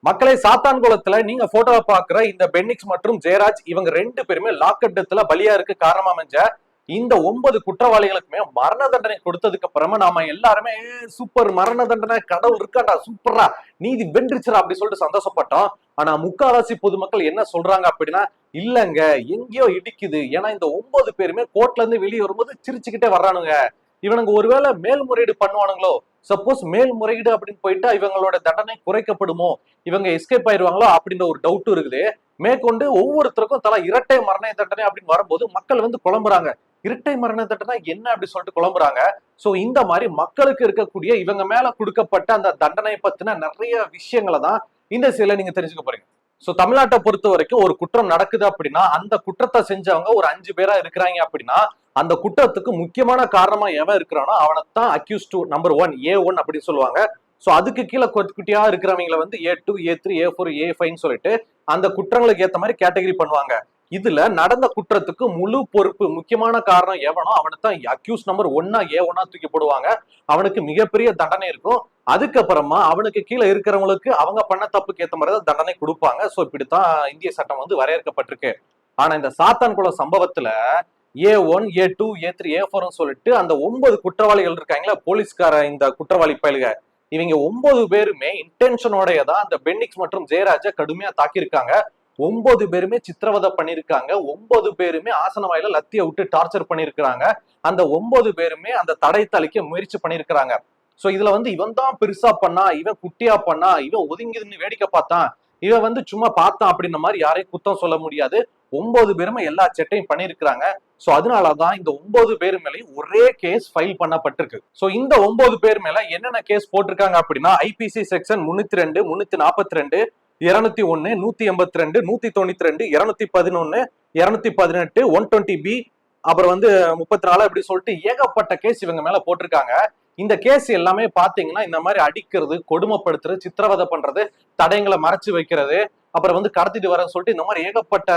மக்களை சாத்தான்குளத்துல நீங்க போட்டோவை பாக்குற இந்த பென்னிக்ஸ் மற்றும் ஜெயராஜ் இவங்க ரெண்டு பேருமே லாக்அப் டெத்ல பலியா இருக்கு காரணமா அமைஞ்ச இந்த 9 குற்றவாளிகளுக்குமே மரண தண்டனை கொடுத்ததுக்கு அப்புறமா நாம எல்லாருமே சூப்பர் மரண தண்டனை கடவுள் இருக்காண்டா சூப்பரா நீதி வென்றுச்சுரா அப்படி சொல்லிட்டு சந்தோஷப்பட்டோம். ஆனா முக்காவாசி பொதுமக்கள் என்ன சொல்றாங்க அப்படின்னா இல்லங்க எங்கேயோ இடிக்குது. ஏன்னா இந்த 9 பேருமே கோர்ட்ல இருந்து வெளியே வரும்போது சிரிச்சுக்கிட்டே வர்றானுங்க. இவனுங்க ஒருவேளை மேல்முறையீடு பண்ணுவானுங்களோ, சப்போஸ் மேல்முறையீடு அப்படின்னு போயிட்டா இவங்களோட தண்டனை குறைக்கப்படுமோ, இவங்க எஸ்கேப் ஆயிடுவாங்களோ அப்படின்ற ஒரு டவுட்டும் இருக்குது. மேற்கொண்டு ஒவ்வொருத்தருக்கும் தலா இரட்டை மரண தண்டனை அப்படின்னு வரும்போது மக்கள் வந்து குழம்புறாங்க. இரட்டை மரண தண்டனை என்ன அப்படி சொல்லிட்டு குழம்புறாங்க. சோ இந்த மாதிரி மக்களுக்கு இருக்கக்கூடிய இவங்க மேல கொடுக்கப்பட்ட அந்த தண்டனை பத்தின நிறைய விஷயங்களை தான் இந்த சில நீங்க தெரிஞ்சுக்க போறீங்க. சோ தமிழ்நாட்டை பொறுத்த வரைக்கும் ஒரு குற்றம் நடக்குது அப்படின்னா அந்த குற்றத்தை செஞ்சவங்க ஒரு 5 பேரா இருக்கிறாங்க அப்படின்னா அந்த குற்றத்துக்கு முக்கியமான காரணமா எவன் இருக்கிறானோ அவனைத்தான் அக்யூஸ்ட் நம்பர் 1 A1 அப்படின்னு சொல்லுவாங்க. சோ அதுக்கு கீழே குட்டியா இருக்கிறவங்களை வந்து A2 A3 A4 A5 சொல்லிட்டு அந்த குற்றங்களுக்கு ஏத்த மாதிரி கேட்டகரி பண்ணுவாங்க. இதுல நடந்த குற்றத்துக்கு முழு பொறுப்பு முக்கியமான காரணம் எவனோ அவனைத்தான் அக்யூஸ் நம்பர் 1 A1 தூக்கி போடுவாங்க. அவனுக்கு மிகப்பெரிய தண்டனை இருக்கும். அதுக்கப்புறமா அவனுக்கு கீழே இருக்கிறவங்களுக்கு அவங்க பண்ண தப்புக்கு ஏத்த மாதிரி தான் தண்டனை கொடுப்பாங்க. சோ இப்படித்தான் இந்திய சட்டம் வந்து வரையறுக்கப்பட்டிருக்கு. ஆனா இந்த சாத்தான்குளம் சம்பவத்துல A1 A2 A3 A4 சொல்லிட்டு அந்த 9 குற்றவாளிகள் இருக்காங்களா போலீஸ்கார இந்த குற்றவாளி பயலுக இவங்க 9 பேருமே இன்டென்ஷனோடையதான் அந்த பென்னிக்ஸ் மற்றும் ஜெயராஜ கடுமையா தாக்கியிருக்காங்க. 9 பேருமே சித்திரவதை பண்ணிருக்காங்க. 9 பேருமே ஆசன வாயில லத்திய விட்டு டார்ச்சர் பண்ணிருக்கிறாங்க. அந்த 9 பேருமே அந்த தடயத்தை அழிக்க முயற்சி பண்ணிருக்கிறாங்க. சோ இதுல வந்து இவன் தான் பெருசா பண்ணா, இவன் குட்டியா பண்ணா, இவன் ஒதுங்கிதுன்னு வேடிக்கை பார்த்தான், இவன் வந்து சும்மா பார்த்தான் அப்படின்ற மாதிரி யாரையும் குத்தம் சொல்ல முடியாது. 9 பேருமே எல்லா செட்டையும் பண்ணிருக்கிறாங்க. சோ அதனாலதான் இந்த 9 பேர் மேலேயும் ஒரே கேஸ் ஃபைல் பண்ணப்பட்டிருக்கு. சோ இந்த 9 பேர் மேல என்னென்ன கேஸ் போட்டிருக்காங்க அப்படின்னா ஐபிசி செக்ஷன் 302 342 201 182 192 211 218 120B அப்புறம் வந்து 34 இப்படி சொல்லிட்டு ஏகப்பட்ட கேஸ் இவங்க மேல போட்டிருக்காங்க. இந்த கேஸ் எல்லாமே பாத்தீங்கன்னா இந்த மாதிரி அடிக்கிறது, கொடுமைப்படுத்துறது, சித்திரவதை பண்றது, தடயங்களை மறைச்சு வைக்கிறது, அப்புறம் வந்து கடத்திட்டு வரன்னு சொல்லிட்டு இந்த மாதிரி ஏகப்பட்ட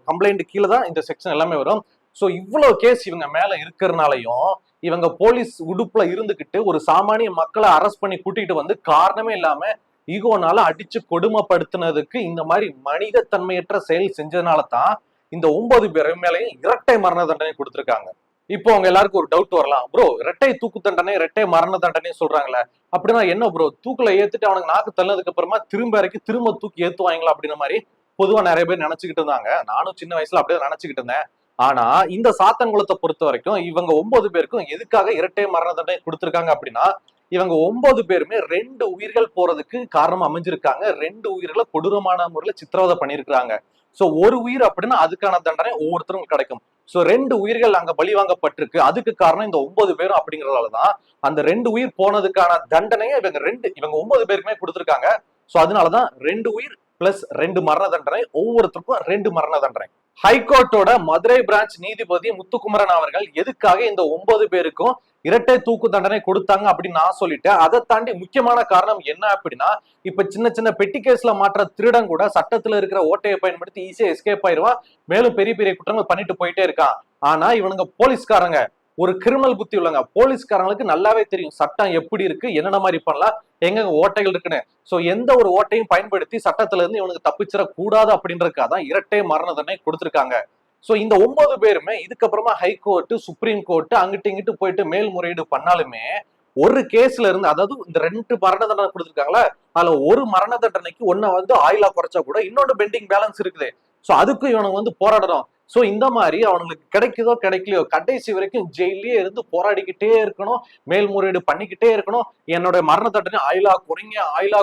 கம்ப்ளைண்ட் கீழே தான் இந்த செக்ஷன் எல்லாமே வரும். சோ இவ்வளவு கேஸ் இவங்க மேல இருக்கிறதுனாலையும் இவங்க போலீஸ் உடுப்புல இருந்துகிட்டு ஒரு சாமானிய மக்களை அரெஸ்ட் பண்ணி கூட்டிட்டு வந்து காரணமே இல்லாம ஈகோனால அடிச்சு கொடுமைப்படுத்தினதுக்கு இந்த மாதிரி மனித தன்மையற்ற செயல் செஞ்சதுனால தான் இந்த 9 பேர் மேலையும் இரட்டை மரண தண்டனை கொடுத்திருக்காங்க. இப்போ அவங்க எல்லாருக்கும் ஒரு டவுட் வரலாம், ப்ரோ இரட்டை தூக்கு தண்டனை இரட்டை மரண தண்டனை சொல்றாங்களே அப்படின்னா என்ன ப்ரோ, தூக்குல ஏத்துட்டு அவனுக்கு நாக்கு தள்ளதுக்கு அப்புறமா திரும்ப இறக்கி திரும்ப தூக்கி ஏத்துவாங்களா அப்படின்ற மாதிரி பொதுவா நிறைய பேர் நினைச்சுக்கிட்டு இருந்தாங்க. நானும் சின்ன வயசுல அப்படியே நினைச்சுக்கிட்டு இருந்தேன். ஆனா இந்த சாத்தான்குளத்தை பொறுத்த வரைக்கும் இவங்க 9 பேருக்கும் எதுக்காக இரட்டை மரண தண்டனை கொடுத்திருக்காங்க அப்படின்னா இவங்க 9 பேருமே 2 உயிர்கள் போறதுக்கு காரணம் அமைஞ்சிருக்காங்க. 2 உயிர்களை கொடூரமான முறையில சித்திரவதை பண்ணிருக்காங்க. சோ ஒரு உயிர் அப்படின்னா அதுக்கான தண்டனை ஒவ்வொருத்தரும் கிடைக்கும். சோ 2 உயிர்கள் அங்க பலி வாங்கப்பட்டிருக்கு. அதுக்கு காரணம் இந்த 9 பேரும் அப்படிங்கறதாலதான் அந்த 2 உயிர் போனதுக்கான தண்டனையை இவங்க 9 பேருக்குமே கொடுத்திருக்காங்க. சோ அதனாலதான் 2 உயிர் பிளஸ் 2 மரண தண்டனை, ஒவ்வொருத்தருக்கும் 2 மரண தண்டனை. ஹைகோர்ட்டோட மதுரை பிரான்ச் நீதிபதி முத்துக்குமரன் அவர்கள் எதுக்காக இந்த 9 பேருக்கும் இரட்டை தூக்கு தண்டனை கொடுத்தாங்க அப்படின்னு நான் சொல்லிட்டேன். அதை தாண்டி முக்கியமான காரணம் என்ன அப்படின்னா இப்ப சின்ன சின்ன பெட்டி கேஸ்ல மாற்ற திருடன் கூட சட்டத்துல இருக்கிற ஓட்டையை பயன்படுத்தி ஈஸியா எஸ்கேப் ஆயிடுவான், மேலும் பெரிய பெரிய குற்றங்கள் பண்ணிட்டு போயிட்டே இருக்கான். ஆனா இவனுங்க போலீஸ்காரங்க ஒரு கிரிமினல் புத்தி உள்ளங்க. போலீஸ்காரங்களுக்கு நல்லாவே தெரியும் சட்டம் எப்படி இருக்கு, என்னென்ன மாதிரி பண்ணலாம், எங்க ஓட்டைகள் இருக்குன்னு. சோ எந்த ஒரு ஓட்டையும் பயன்படுத்தி சட்டத்துல இருந்து இவனுக்கு தப்பிச்சிட கூடாது அப்படின்றதுக்காக தான் இரட்டை மரண தண்டனை கொடுத்திருக்காங்க. சோ இந்த 9 பேருமே இதுக்கப்புறமா ஹைகோர்ட், சுப்ரீம் கோர்ட் அங்கிட்டு இங்கிட்டு போயிட்டு மேல்முறையீடு பண்ணாலுமே ஒரு கேஸ்ல இருந்து, அதாவது இந்த 2 மரண தண்டனை கொடுத்திருக்காங்களா அதுல ஒரு மரண தண்டனைக்கு ஒன்ன வந்து ஆயிலா குறைச்சா கூட இன்னொன்று பெண்டிங் பேலன்ஸ் இருக்குது. சோ அதுக்கும் இவனுக்கு வந்து போராடணும். சோ இந்த மாதிரி அவனுக்கு கிடைக்குதோ கிடைக்கலையோ கடைசி வரைக்கும் ஜெயிலே இருந்து போராடிக்கிட்டே இருக்கணும், மேல்முறையீடு பண்ணிக்கிட்டே இருக்கணும், என்னோட மரண தண்டனை ஆயிலா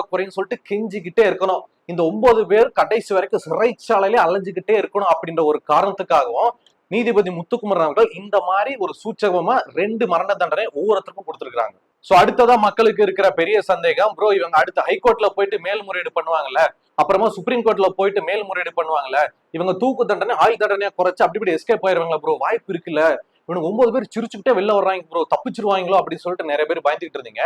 குறைன்னு சொல்லிட்டு கெஞ்சிக்கிட்டே இருக்கணும். இந்த 9 பேர் கடைசி வரைக்கும் சிறைச்சாலையிலே அலைஞ்சுக்கிட்டே இருக்கணும் அப்படின்ற ஒரு காரணத்துக்காகவும் நீதிபதி முத்துக்குமரன் அவர்கள் இந்த மாதிரி ஒரு சூச்சகமா 2 மரண தண்டனை ஒவ்வொருத்தருக்கும் கொடுத்திருக்காங்க. சோ அடுத்ததா மக்களுக்கு இருக்கிற பெரிய சந்தேகம், ப்ரோ இவங்க அடுத்து ஹைகோர்ட்ல போயிட்டு மேல்முறையீடு பண்ணுவாங்கல்ல, அப்புறமா சுப்ரீம் கோர்ட்ல போயிட்டு மேல்முறையீடு பண்ணுவாங்கல்ல, இவங்க தூக்கு தண்டனை ஆயுள் தண்டனையா குறைச்சு அப்படி இப்படி எஸ்கேப் ஆயிருவாங்களா ப்ரோ, வாய்ப்பு இருக்குல்ல, இவனுக்கு 9 பேர் சிரிச்சுக்கிட்டே வெளில வர்றாங்க ப்ரோ, தப்பிச்சிருவாங்களோ அப்படின்னு சொல்லிட்டு நிறைய பேர் பயந்துகிட்டு இருந்தீங்க.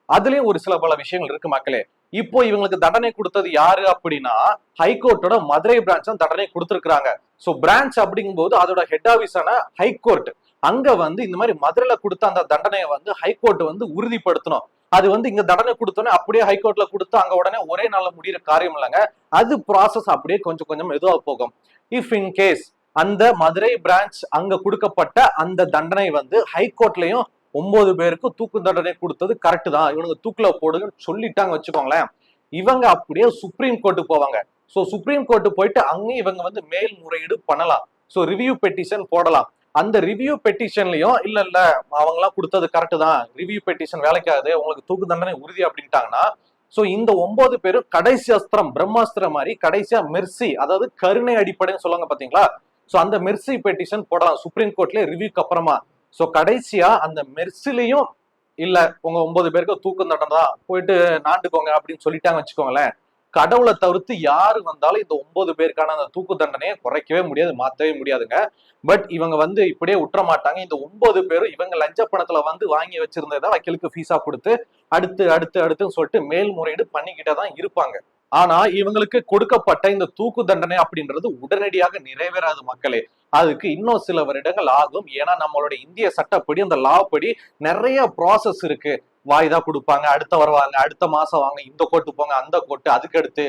அதுலயும் ஒரு சில பல விஷயங்கள் இருக்கு மக்களே. இப்போ இவங்களுக்கு தண்டனை கொடுத்தது யாரு அப்படின்னா ஹைகோர்ட்டோட மதுரை பிரான்ச் தான் தண்டனை கொடுத்திருக்காங்க. சோ பிரான்ச் அப்படிங்கும் போது அதோட ஹெட் ஆபீஸான ஹைகோர்ட் அங்க வந்து இந்த மாதிரி மதுரையில கொடுத்த அந்த தண்டனையை வந்து ஹைகோர்ட் வந்து உறுதிப்படுத்தணும். அது வந்து இங்க தண்டனை கொடுத்தோன்னே அப்படியே ஹைகோர்ட்ல கொடுத்து அங்க உடனே ஒரே நாள்ல முடிகிற காரியம் இல்லைங்க. அது ப்ராசஸ் அப்படியே கொஞ்சம் கொஞ்சம் மெதுவா போகும். இஃப் இன் கேஸ் அந்த மதுரை பிரான்ச் அங்க கொடுக்கப்பட்ட அந்த தண்டனை வந்து ஹைகோர்ட்லயும் 9 பேருக்கு தூக்கு தண்டனை கொடுத்தது கரெக்ட் தான், இவனுக்கு தூக்குல போடுங்கன்னு சொல்லிட்டாங்க வச்சுக்கோங்களேன், இவங்க அப்படியே சுப்ரீம் கோர்ட்டு போவாங்க. சோ சுப்ரீம் கோர்ட்டு போயிட்டு அங்கேயும் இவங்க வந்து மேல்முறையீடு பண்ணலாம். சோ ரிவ்யூ பெட்டிஷன் போடலாம். அந்த ரிவ்யூ பெட்டிஷன்லயும் இல்ல இல்ல அவங்க எல்லாம் கொடுத்தது கரெக்ட் தான், ரிவ்யூ பெட்டிஷன் வேலைக்காது, உங்களுக்கு தூக்கு தண்டனை உறுதி அப்படின்ட்டாங்கன்னா, சோ இந்த 9 பேரும் கடைசி அஸ்திரம் பிரம்மாஸ்திரம் மாதிரி கடைசியா மெர்சி, அதாவது கருணை அடிப்படைன்னு சொல்லுவாங்க பாத்தீங்களா, சோ அந்த மெர்சி பெட்டிஷன் போடலாம் சுப்ரீம் கோர்ட்ல ரிவ்யூக்கு அப்புறமா. சோ கடைசியா அந்த மெர்சிலையும் இல்ல உங்க 9 பேருக்கு தூக்கு தண்டனை தான், போயிட்டு நாண்டுக்கோங்க அப்படின்னு சொல்லிட்டாங்க வச்சுக்கோங்களேன், கடவுளை தவிர்த்து யாரு வந்தாலும் இந்த 9 பேருக்கான அந்த தூக்கு தண்டனையை குறைக்கவே முடியாது, மாத்தவே முடியாதுங்க. பட் இவங்க வந்து இப்படியே விட்டுற மாட்டாங்க. இந்த 9 பேரும் இவங்க லஞ்ச பணத்துல வந்து வாங்கி வச்சிருந்ததை வக்கீலுக்கு ஃபீஸா கொடுத்து அடுத்து அடுத்து அடுத்துன்னு சொல்லிட்டு மேல்முறையீடு பண்ணிக்கிட்டே தான் இருப்பாங்க. ஆனா இவங்களுக்கு கொடுக்கப்பட்ட இந்த தூக்கு தண்டனை அப்படின்றது உடனடியாக நிறைவேறாது மக்களே. அதுக்கு இன்னும் சில வருடங்கள் ஆகும். ஏன்னா நம்மளுடைய இந்திய சட்டப்படி அந்த லா படி நிறைய ப்ராசஸ் இருக்கு. வாய்தா கொடுப்பாங்க, அடுத்த வருவாங்க, அடுத்த மாசம் வாங்க, இந்த கோர்ட்டு போங்க, அந்த கோர்ட்டு, அதுக்கு அடுத்து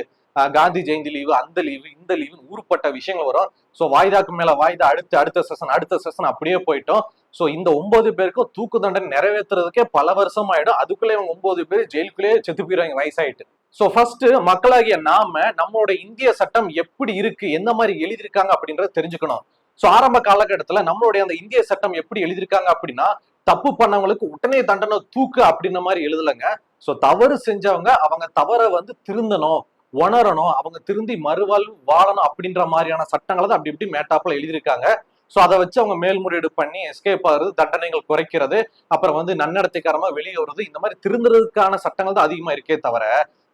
காந்தி ஜெயந்தி லீவு, அந்த லீவு, இந்த லீவு, ஊருப்பட்ட விஷயங்கள் வரும். சோ வாய்தாக்கு மேல வாய்தா, அடுத்த செஷன் அப்படியே போயிட்டோம். சோ இந்த 9 பேருக்கும் தூக்கு தண்டனை நிறைவேற்றுறதுக்கே பல வருஷம் ஆயிடும். அதுக்குள்ளே இவங்க 9 பேர் ஜெயிலுக்குள்ளேயே செத்து போயிருவாங்க வயசாயிட்டு. சோ ஃபர்ஸ்ட் மக்களாகிய நாம நம்மளோட இந்திய சட்டம் எப்படி இருக்கு, எந்த மாதிரி எழுதியிருக்காங்க அப்படின்றத தெரிஞ்சுக்கணும். சோ ஆரம்ப காலகட்டத்துல நம்மளுடைய அந்த இந்திய சட்டம் எப்படி எழுதியிருக்காங்க அப்படின்னா, தப்பு பண்ணவங்களுக்கு உடனே தண்டனை தூக்கு அப்படின்ற மாதிரி எழுதலைங்க. சோ தவறு செஞ்சவங்க அவங்க தவற வந்து திருந்தணும், உணரணும், அவங்க திருந்தி மறுவாழ்வு வாழணும் அப்படின்ற மாதிரியான சட்டங்களை தான் அப்படி இப்படி மேட்டாப்ல எழுதியிருக்காங்க. சோ அதை வச்சு அவங்க மேல்முறையீடு பண்ணி எஸ்கேப் ஆகுறது, தண்டனைகள் குறைக்கிறது, அப்புறம் வந்து நன்னடத்தைக்காரமா வெளியே வருது, இந்த மாதிரி திருந்துறதுக்கான சட்டங்கள் தான் அதிகமா இருக்கே தவிர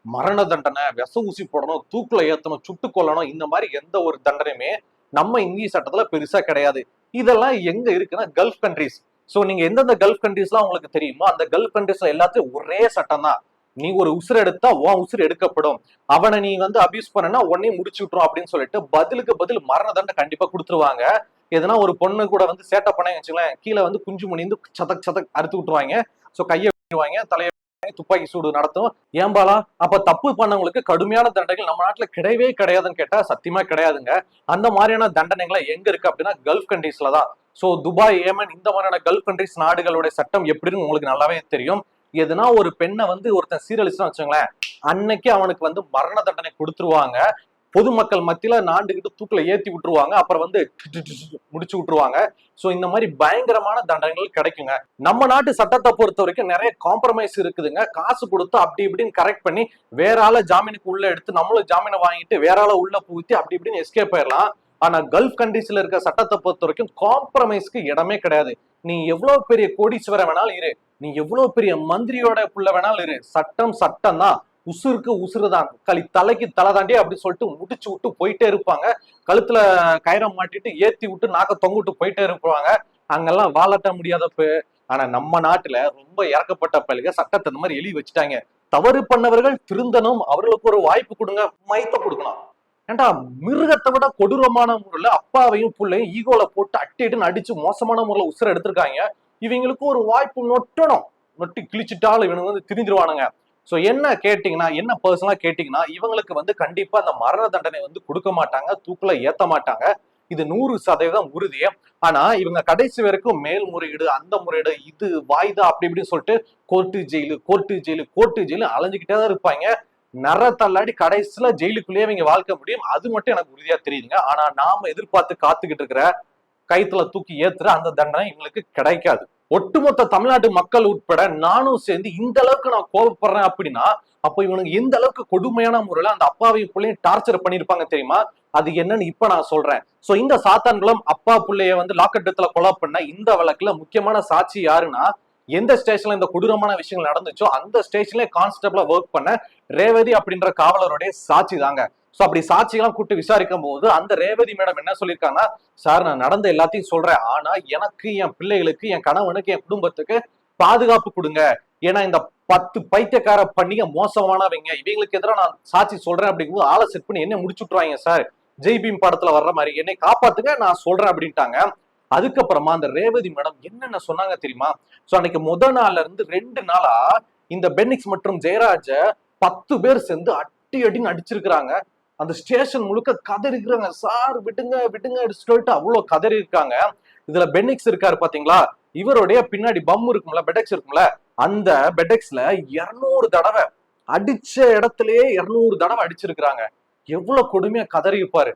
மரண தண்டனை, விஷ ஊசி போடணும், தூக்குல ஏத்தணும், சுட்டு கொல்லணும், இந்த மாதிரி எந்த ஒரு தண்டனையுமே நம்ம இந்திய சட்டத்துல பெருசா கிடையாது. இதெல்லாம் எங்க இருக்குன்னா கல்ஃப் கண்ட்ரிஸ். சோ நீங்க எந்தெந்த கல்ஃப் கண்ட்ரிஸ்லாம் உங்களுக்கு தெரியுமோ அந்த கல்ஃப் கண்ட்ரிஸ்ல எல்லாத்தையும் ஒரே சட்டம் தான். நீ ஒரு உசுறு எடுத்தா உன் உசுறு எடுக்கப்படும், அவனை நீ வந்து அபியூஸ் பண்ணனா உடனே முடிச்சு விட்டுரும் அப்படின்னு சொல்லிட்டு பதிலுக்கு பதில் மரண தண்டனை கண்டிப்பா கொடுத்துருவாங்க. எதனா ஒரு பொண்ணு கூட வந்து சேட்டை பண்ண வச்சுக்கலாம், கீழே வந்து குஞ்சு மணிந்து சதக் சதக் அறுத்து விட்டுருவாங்க. சோ கையை விடுவாங்க, தலையை துப்பாக்கி சூடு நடத்தும். ஏம்பாலா அப்ப தப்பு பண்ணவங்களுக்கு கடுமையான தண்டனைகள் நம்ம நாட்டுல கிடையவே கிடையாதுன்னு கேட்டா சத்தியமா கிடையாதுங்க. அந்த மாதிரியான தண்டனைகளை எங்க இருக்கு அப்படின்னா கல்ஃப் கண்ட்ரீஸ்ல தான். சோ துபாய், ஏமன், இந்த மாதிரியான கல்ஃப் கண்ட்ரீஸ் நாடுகளுடைய சட்டம் எப்படின்னு உங்களுக்கு நல்லாவே தெரியும். எதுனா ஒரு பெண்ணை வந்து ஒருத்தன் சீரழிச்சுன்னு வச்சுங்களேன், அன்னைக்கு அவனுக்கு வந்து மரண தண்டனை கொடுத்துருவாங்க. பொதுமக்கள் மத்தியில நாண்டுகிட்டு தூக்குல ஏத்தி விட்டுருவாங்க, அப்புறம் வந்து முடிச்சு விட்டுருவாங்க. சோ இந்த மாதிரி பயங்கரமான தண்டனைகள் கிடைக்குங்க. நம்ம நாட்டு சட்டத்தை பொறுத்த வரைக்கும் நிறைய காம்ப்ரமைஸ் இருக்குதுங்க. காசு கொடுத்து அப்படி இப்படின்னு கரெக்ட் பண்ணி வேற ஆள ஜாமீனுக்கு உள்ள எடுத்து நம்மளும் ஜாமீனை வாங்கிட்டு வேற ஆள உள்ள பூத்தி அப்படி இப்படின்னு எஸ்கேப் ஆயிடலாம். ஆனா கல்ஃப் கண்ட்ரீஸ்ல இருக்க சட்டத்தை பொறுத்த வரைக்கும் காம்ப்ரமைஸ்க்கு இடமே கிடையாது. நீ எவ்வளவு பெரிய கோடீஸ்வரன் வேணாலும் இரு, நீ எவ்வளவு பெரிய மந்திரியோட புள்ள வேணாலும் இரு, சட்டம் சட்டம் தான், உசுருக்கு உசுறுதான், தலைக்கு தலை தாண்டி அப்படி சொல்லிட்டு முடிச்சு விட்டு போயிட்டே இருப்பாங்க. கழுத்துல கயிறம் மாட்டிட்டு ஏத்தி விட்டு நாக்க தொங்க விட்டு போயிட்டே இருப்பாங்க. அங்கெல்லாம் வாழட்ட முடியாதப்ப. ஆனா நம்ம நாட்டுல ரொம்ப இறக்கப்பட்ட பள்ளிக சட்டத்தை இந்த மாதிரி எழுதி வச்சுட்டாங்க. தவறு பண்ணவர்கள் திருந்தனும், அவர்களுக்கு ஒரு வாய்ப்பு கொடுங்க, மைத்த கொடுக்கணும். ஏன்டா மிருகத்தை விட கொடூரமான முறையில அப்பாவையும் பிள்ளையும் ஈகோல போட்டு அட்டிட்டு அடிச்சு மோசமான முறையில உசுர எடுத்திருக்காங்க. இவங்களுக்கு ஒரு வாய்ப்பு நொட்டணும், நொட்டி கிழிச்சிட்டாலும் இவனுங்க வந்து திரிஞ்சிருவானுங்க. சோ என்ன கேட்டீங்கன்னா, என்ன பர்சனலா கேட்டீங்கன்னா, இவங்களுக்கு வந்து கண்டிப்பா அந்த மரண தண்டனை வந்து கொடுக்க மாட்டாங்க, தூக்குல ஏத்த மாட்டாங்க. இது 100% உறுதி. ஆனா இவங்க கடைசி வரைக்கும் மேல்முறையீடு, அந்த முறையீடு, இது வாய்தா அப்படி இப்படின்னு சொல்லிட்டு court jail, court jail, court jail அலைஞ்சுக்கிட்டே தான் இருப்பாங்க. நர தள்ளாடி கடைசியில ஜெயிலுக்குள்ளேயே இவங்க வாழ்க்கை முடியும். அது மட்டும் எனக்கு உறுதியா தெரியுதுங்க. ஆனா நாம எதிர்பார்த்து காத்துக்கிட்டு இருக்கிற கைத்துல தூக்கி ஏத்துற அந்த தண்டனை இவங்களுக்கு கிடைக்காது. ஒட்டுமொத்த தமிழ்நாட்டு மக்கள் உட்பட நானும் சேர்ந்து இந்த அளவுக்கு நான் கோபப்படுறேன் அப்படின்னா, அப்ப இவனுக்கு எந்த அளவுக்கு கொடுமையான முறையில அந்த அப்பாவையும் பிள்ளையும் டார்ச்சர் பண்ணிருப்பாங்க தெரியுமா? அது என்னன்னு இப்ப நான் சொல்றேன். சோ இந்த சாத்தான்குளம் அப்பா பிள்ளைய வந்து லாக்கெட்டத்துல கொலை பண்ண இந்த வழக்குல முக்கியமான சாட்சி யாருன்னா, எந்த ஸ்டேஷன்ல இந்த கொடூரமான விஷயங்கள் நடந்துச்சோ அந்த ஸ்டேஷன்ல கான்ஸ்டபிளா ஒர்க் பண்ண ரேவதி அப்படின்ற காவலருடைய சாட்சி தாங்க. சோ அப்படி சாட்சியெல்லாம் கூப்பிட்டு விசாரிக்கும் போது அந்த ரேவதி மேடம் என்ன சொல்லியிருக்காங்கன்னா, சார் நான் நடந்த எல்லாத்தையும் சொல்றேன், ஆனா எனக்கு, என் பிள்ளைகளுக்கு, என் கணவனுக்கு, என் குடும்பத்துக்கு பாதுகாப்பு கொடுங்க. ஏன்னா இந்த 10 பைத்தியக்கார பண்ணிங்க மோசமானவங்க, இவங்களுக்கு எதிராக நான் சாட்சி சொல்றேன் அப்படிங்கும்போது ஆளை செட் பண்ணி என்ன முடிச்சு விட்டுருவாங்க சார், ஜெய்பீம் படத்துல வர்ற மாதிரி என்னை காப்பாத்துங்க நான் சொல்றேன் அப்படின்ட்டாங்க. அதுக்கப்புறமா அந்த ரேவதி மேடம் என்னென்ன சொன்னாங்க தெரியுமா? சோ அன்னைக்கு முதல் நாள்ல இருந்து 2 நாளா இந்த பென்னிக்ஸ் மற்றும் ஜெயராஜ 10 பேர் சேர்ந்து அடி அடின்னு அடிச்சிருக்கிறாங்க. அந்த ஸ்டேஷன் முழுக்க கதறி இருக்கிறாங்க. சார் விடுங்க விடுங்க சொல்லிட்டு அவ்வளவு கதறி இருக்காங்க. இதுல பென்னிக்ஸ் இருக்காரு பாத்தீங்களா, இவருடைய பின்னாடி பம் இருக்கும்ல, பெடெக்ஸ் இருக்கும்ல, அந்த பெடெக்ஸ்ல 200 தடவை அடிச்ச இடத்திலேயே 200 தடவை அடிச்சிருக்கிறாங்க. எவ்வளவு கொடுமையா கதறி இருப்பாரு.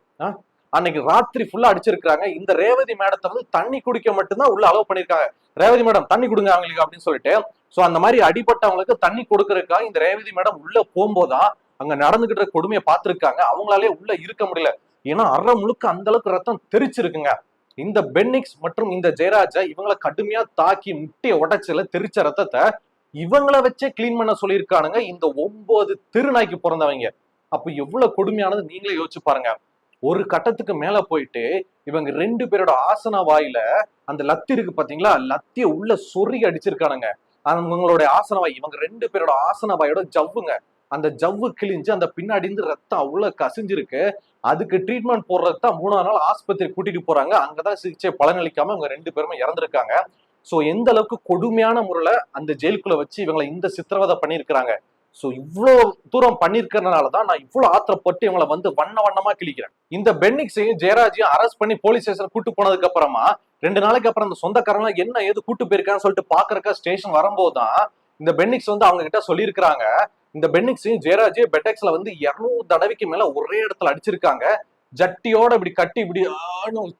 அன்னைக்கு ராத்திரி ஃபுல்லா அடிச்சிருக்காங்க. இந்த ரேவதி மேடத்தை வந்து தண்ணி குடிக்க மட்டும்தான் உள்ள அலோவ் பண்ணிருக்காங்க. ரேவதி மேடம் தண்ணி கொடுங்க அவங்களுக்கு அப்படின்னு சொல்லிட்டு. சோ அந்த மாதிரி அடிபட்டவங்களுக்கு தண்ணி கொடுக்கறதுக்காக இந்த ரேவதி மேடம் உள்ள போகும்போதான் அங்க நடந்துகிட்ட கொடுமையை பார்த்திருக்காங்க. அவங்களாலே உள்ள இருக்க முடியல. ஏன்னா அரை முழுக்க அந்த அளவுக்கு ரத்தம் தெரிச்சிருக்குங்க. இந்த பென்னிக்ஸ் மற்றும் இந்த ஜெயராஜ இவங்களை கடுமையா தாக்கி முட்டிய உடைச்சல தெரிச்ச ரத்தத்தை இவங்கள வச்சே கிளீன் பண்ண சொல்லியிருக்கானுங்க இந்த 9 திருநாய்க்கு பிறந்தவங்க. அப்ப எவ்வளவு கொடுமையானது நீங்களே யோசிச்சு பாருங்க. ஒரு கட்டத்துக்கு மேல போயிட்டு இவங்க 2 பேரோட ஆசன வாயில அந்த லத்தி இருக்கு பாத்தீங்களா, லத்திய உள்ள சொருகி அடிச்சிருக்கானுங்க. அவங்களுடைய ஆசன வாய், இவங்க 2 பேரோட ஆசன வாயோட ஜவ்வுங்க, அந்த ஜவ்வு கிழிஞ்சு அந்த பின்னாடி இருந்து ரத்தம் அவ்வளவு கசிஞ்சிருக்கு. அதுக்கு ட்ரீட்மெண்ட் போடுறதுதான் 3ஆவது நாள் ஆஸ்பத்திரி கூட்டிட்டு போறாங்க. அங்கதான் சிகிச்சை பலனளிக்காம இவங்க 2 பேருமே இறந்திருக்காங்க. சோ எந்த அளவுக்கு கொடுமையான முறையில அந்த ஜெயிலுக்குள்ள வச்சு இவங்களை இந்த சித்திரவதை பண்ணிருக்கிறாங்க. சோ இவ்வளவு தூரம் பண்ணிருக்கிறதுனாலதான் நான் இவ்வளவு ஆத்திரப்பட்டு இவங்களை வந்து வண்ண வண்ணமா கிழிக்கிறேன். இந்த பென்னிக்ஸையும் ஜெயராஜையும் அரெஸ்ட் பண்ணி போலீஸ் ஸ்டேஷன் கூட்டு போனதுக்கு அப்புறமா 2 நாளைக்கு அப்புறம் அந்த சொந்தக்காரங்க என்ன ஏது கூட்டு போயிருக்கான்னு சொல்லிட்டு பாக்குறக்க ஸ்டேஷன் வரும்போதுதான் இந்த பென்னிக்ஸ் வந்து அவங்க கிட்ட சொல்லியிருக்கிறாங்க, இந்த பென்னிக்ஸையும் ஜெயராஜையும் பெட்டெக்ஸ்ல வந்து 200 தடவைக்கு மேல ஒரே இடத்துல அடிச்சிருக்காங்க. ஜட்டியோட இப்படி கட்டி இப்படி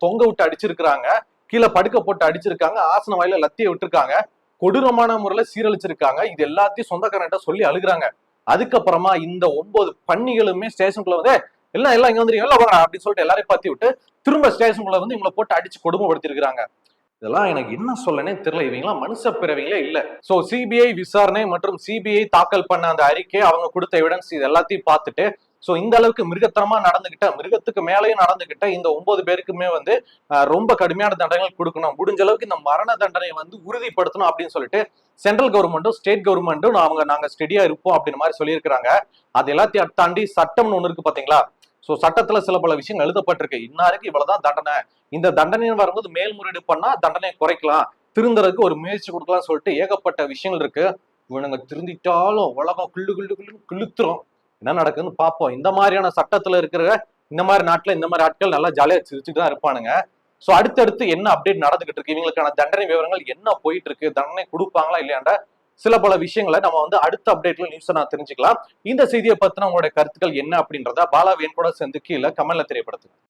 தொங்க விட்டு அடிச்சிருக்காங்க. கீழே படுக்க போட்டு அடிச்சிருக்காங்க. ஆசன வாயில லத்திய விட்டுருக்காங்க. கொடூரமான முறையில சீரழிச்சிருக்காங்க. இது எல்லாத்தையும் சொந்தக்காரன்ட்ட சொல்லி அழுகுறாங்க. அதுக்கப்புறமா இந்த 9 பன்னிகளுமே ஸ்டேஷனுக்குள்ள வந்து எல்லாம் இங்க வந்துருங்க எல்லாம் வாங்க அப்படின்னு சொல்லிட்டு எல்லாரையும் பத்தி விட்டு திரும்ப ஸ்டேஷனுக்குள்ள வந்து இவங்களை போட்டு அடிச்சு கொடுமைப்படுத்திருக்காங்க. இதெல்லாம் எனக்கு என்ன சொல்லனே தெரியல. இவங்கெல்லாம் மனுஷ பிறவிங்களே இல்ல. சோ சிபிஐ விசாரணை மற்றும் சிபிஐ தாக்கல் பண்ண அந்த அறிக்கை, அவங்க கொடுத்த எவிடன்ஸ், இது எல்லாத்தையும் பார்த்துட்டு சோ இந்த அளவுக்கு மிருகத்தனமா நடந்துகிட்ட, மிருகத்துக்கு மேலேயும் நடந்துகிட்ட இந்த 9 பேருக்குமே வந்து ரொம்ப கடுமையான தண்டனைகள் கொடுக்கணும். முடிஞ்ச அளவுக்கு இந்த மரண தண்டனையை வந்து உறுதிப்படுத்தணும் அப்படின்னு சொல்லிட்டு சென்ட்ரல் கவர்மெண்ட்டும் ஸ்டேட் கவர்மெண்ட்டும் நாங்க ஸ்டெடியா இருப்போம் அப்படின்னு மாதிரி சொல்லியிருக்கிறாங்க. அது எல்லாத்தையும் தாண்டி சட்டம்னு ஒண்ணு இருக்கு பாத்தீங்களா. சோ சட்டத்துல சில பல விஷயங்கள் எழுதப்பட்டிருக்கு. இன்னாருக்கு இவ்வளவுதான் தண்டனை, இந்த தண்டனை வரும்போது மேல்முறையீடு பண்ணா தண்டனையை குறைக்கலாம், திருந்துறதுக்கு ஒரு முயற்சி கொடுக்கலாம் சொல்லிட்டு ஏகப்பட்ட விஷயங்கள் இருக்கு. இவனுங்க திருந்திட்டாலும் உலகம் கிள்ளுத்துறோம். என்ன நடக்குதுன்னு பார்ப்போம். இந்த மாதிரியான சட்டத்துல இருக்கிற இந்த மாதிரி நாட்டுல இந்த மாதிரி ஆட்கள் நல்லா ஜாலியா சிரிச்சுட்டு தான் இருப்பானுங்க. சோ அடுத்தடுத்து என்ன அப்டேட் நடந்துகிட்டு இருக்கு, இவங்களுக்கான தண்டனை விவரங்கள் என்ன போயிட்டு இருக்கு, தண்டனை கொடுப்பாங்களா இல்லையாண்ட சில பல விஷயங்களை நம்ம வந்து அடுத்த அப்டேட்ல நியூஸ் நான் தெரிஞ்சுக்கலாம். இந்த செய்தியை பத்தின உங்களுடைய கருத்துக்கள் என்ன அப்படின்றத பாலாவியன் கூட சேர்ந்து கீழே கமெண்ட்ல தெரியப்படுத்துங்க.